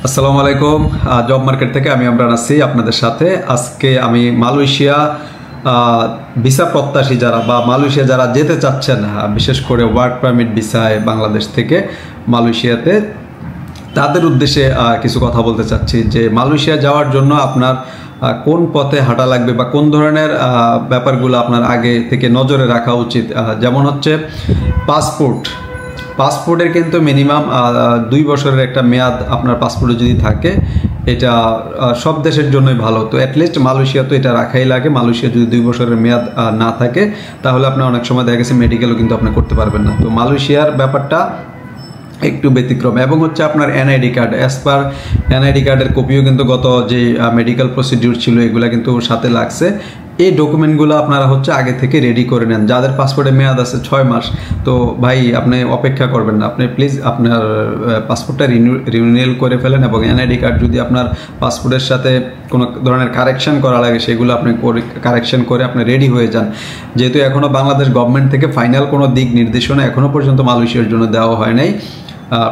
আসসালামু আলাইকুম। Job market থেকে আমি ইমরান আছি আপনাদের সাথে। আজকে আমি মালয়েশিয়া ভিসা প্রত্যাশী যারা বা মালয়েশিয়া যারা যেতে চাচ্ছেন, বিশেষ করে ওয়ার্ক পারমিট ভিসায় বাংলাদেশ থেকে মালয়েশিয়াতে, তাদের উদ্দেশ্যে কিছু কথা বলতে চাচ্ছি যে মালয়েশিয়া যাওয়ার জন্য আপনার কোন পথে হাঁটা লাগবে বা কোন ধরনের ব্যাপারগুলো আপনার আগে থেকে নজরে রাখা উচিত। যেমন হচ্ছে পাসপোর্টের কিন্তু মিনিমাম 2 বছরের একটা মেয়াদ আপনার পাসপোর্টে যদি থাকে, এটা সব দেশের জন্যই ভালো। তো অ্যাটলিস্ট মালয়েশিয়া তো এটা রাখাই লাগে। মালয়েশিয়া যদি 2 বছরের মেয়াদ না থাকে, তাহলে আপনি অনেক সময় দেখা গেছে মেডিকেলও কিন্তু আপনি করতে পারবেন না। তো মালয়েশিয়ার ব্যাপারটা একটু ব্যতিক্রম। এবং হচ্ছে আপনার NID card, as per NID কার্ডের কপিও কিন্তু গত যে মেডিকেল প্রসিডিউর ছিল এগুলো কিন্তু সাথে লাগছে। এই ডকুমেন্টগুলো আপনারা হচ্ছে আগে থেকে রেডি করে নেন। যাদের পাসপোর্টের মেয়াদ আছে 6 মাস, তো ভাই আপনি অপেক্ষা করবেন না, আপনি প্লিজ আপনার পাসপোর্টটা রিনিউয়াল করে ফেলেন। এবং এনআইডি কার্ড যদি আপনার পাসপোর্টের সাথে কোনো ধরনের কারেকশন করা লাগে, সেগুলো আপনি কারেকশন করে আপনি রেডি হয়ে যান। যেহেতু এখনও বাংলাদেশ গভর্নমেন্ট থেকে ফাইনাল কোনো দিক নির্দেশনা এখনও পর্যন্ত মালয়েশিয়ার জন্য দেওয়া হয় নাই।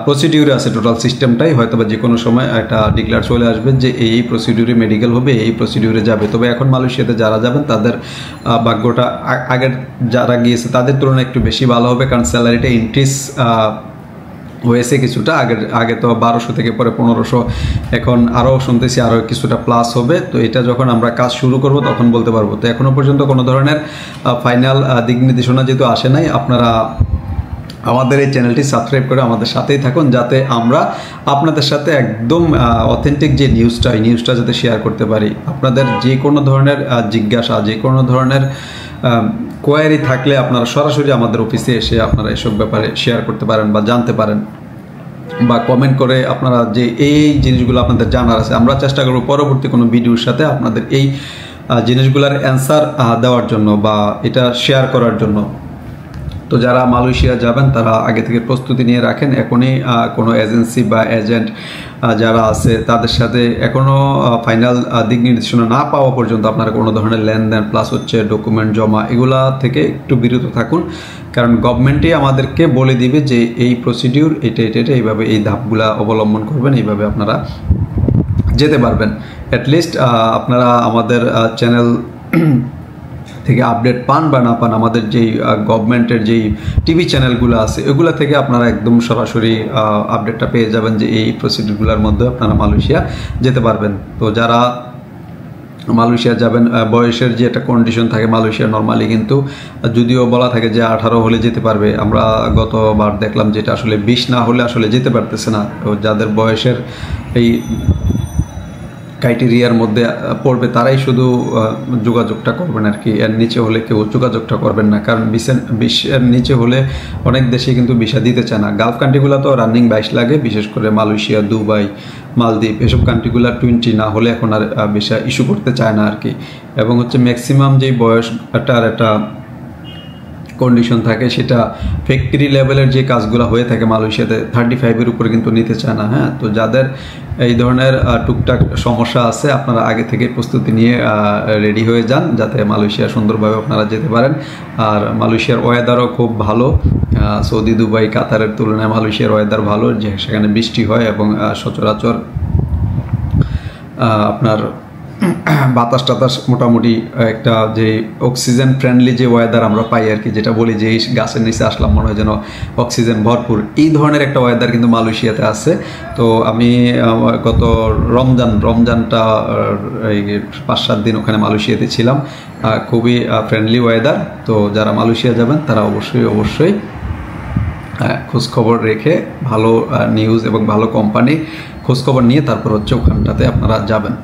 প্রসিডিউরে আছে টোটাল সিস্টেমটাই, হয়তো বা যে কোনো সময় একটা ডিক্লেয়ার চলে আসবে যে এই প্রসিডিউরে মেডিকেল হবে, এই প্রসিডিউরে যাবে। তবে এখন মালয়েশিয়াতে যারা যাবেন তাদের ভাগ্যটা আগের যারা গিয়েছে তাদের তুলনায় একটু বেশি ভালো হবে, কারণ স্যালারিটা ইনক্রিজ হয়েছে কিছুটা। আগে তো 1200 থেকে পরে 1500, এখন আরও শুনতেছি আরও কিছুটা প্লাস হবে। তো এটা যখন আমরা কাজ শুরু করব তখন বলতে পারবো। তো এখনও পর্যন্ত কোনো ধরনের ফাইনাল দিক নির্দেশনা যেহেতু আসে নাই, আপনারা আমাদের এই চ্যানেলটি সাবস্ক্রাইব করে আমাদের সাথেই থাকুন, যাতে আমরা আপনাদের সাথে একদম অথেন্টিক যে নিউজটা, এই নিউজটা যাতে শেয়ার করতে পারি। আপনাদের যে কোনো ধরনের জিজ্ঞাসা, যে কোনো ধরনের কোয়ারি থাকলে আপনারা সরাসরি আমাদের অফিসে এসে আপনারা এসব ব্যাপারে শেয়ার করতে পারেন বা জানতে পারেন, বা কমেন্ট করে আপনারা যে এই জিনিসগুলো আপনাদের জানার আছে, আমরা চেষ্টা করব পরবর্তী কোনো ভিডিওর সাথে আপনাদের এই জিনিসগুলোর অ্যান্সার দেওয়ার জন্য বা এটা শেয়ার করার জন্য। তো যারা মালয়েশিয়া যাবেন তারা আগে থেকে প্রস্তুতি নিয়ে রাখেন। এখনই কোনো এজেন্সি বা এজেন্ট যারা আছে তাদের সাথে এখনও ফাইনাল দিক নির্দেশনা না পাওয়া পর্যন্ত আপনারা কোনো ধরনের লেনদেন প্লাস হচ্ছে ডকুমেন্ট জমা এগুলা থেকে একটু বিরত থাকুন। কারণ গভর্নমেন্টই আমাদেরকে বলে দিবে যে এই প্রসিডিউর এটা এইভাবে এই ধাপগুলা অবলম্বন করবেন, এইভাবে আপনারা যেতে পারবেন। অ্যাটলিস্ট আপনারা আমাদের চ্যানেল থেকে আপডেট পান বা না পান, আমাদের যেই গভর্নমেন্টের যেই টিভি চ্যানেলগুলো আছে ওগুলো থেকে আপনারা একদম সরাসরি আপডেটটা পেয়ে যাবেন যে এই প্রসিডিউরগুলোর মধ্যে আপনারা মালয়েশিয়া যেতে পারবেন। তো যারা মালয়েশিয়া যাবেন, বয়সের যে একটা কন্ডিশন থাকে মালয়েশিয়া নর্মালি কিন্তু, যদিও বলা থাকে যে 18 হলে যেতে পারবে, আমরা গতবার দেখলাম যেটা আসলে 20 না হলে আসলে যেতে পারতেছে না। তো যাদের বয়সের এই ক্রাইটেরিয়ার মধ্যে পড়বে তারাই শুধু যোগাযোগটা করবেন আর কি। এর নিচে হলে কেউ যোগাযোগটা করবেন না, কারণ 20-এর নিচে হলে অনেক দেশে কিন্তু ভিসা দিতে চায় না। গালফ কান্ট্রিগুলো তো রানিং 22 লাগে, বিশেষ করে মালয়েশিয়া, দুবাই, মালদ্বীপ, এসব কান্ট্রিগুলো 20 না হলে এখন আর ভিসা ইস্যু করতে চায় না আর কি। এবং হচ্ছে ম্যাক্সিমাম যেই বয়সটার একটা কন্ডিশন থাকে সেটা ফ্যাক্টরি লেভেলের যে কাজগুলো হয়ে থাকে মালয়েশিয়াতে 35-এর উপরে কিন্তু নিতে চায় না। হ্যাঁ, তো যাদের এই ধরনের টুকটাক সমস্যা আছে আপনারা আগে থেকে প্রস্তুতি নিয়ে রেডি হয়ে যান, যাতে মালয়েশিয়া সুন্দরভাবে আপনারা যেতে পারেন। আর মালয়েশিয়ার ওয়েদারও খুব ভালো, সৌদি, দুবাই, কাতারের তুলনায় মালয়েশিয়ার ওয়েদার ভালো, যে সেখানে বৃষ্টি হয় এবং সচরাচর আপনার বাতাস টাতাস মোটামুটি একটা যে অক্সিজেন ফ্রেন্ডলি যে ওয়েদার আমরা পাই আর কি, যেটা বলি যে এই গাছের নিচে আসলাম মনে হয় যেন অক্সিজেন ভরপুর, এই ধরনের একটা ওয়েদার কিন্তু মালয়েশিয়াতে আছে। তো আমি গত রমজানটা এই 5-7 দিন ওখানে মালয়েশিয়াতে ছিলাম, খুবই ফ্রেন্ডলি ওয়েদার। তো যারা মালয়েশিয়া যাবেন তারা অবশ্যই খোঁজখবর রেখে ভালো নিউজ এবং ভালো কোম্পানি খোঁজখবর নিয়ে তারপর হচ্ছে ওখানটাতে আপনারা যাবেন।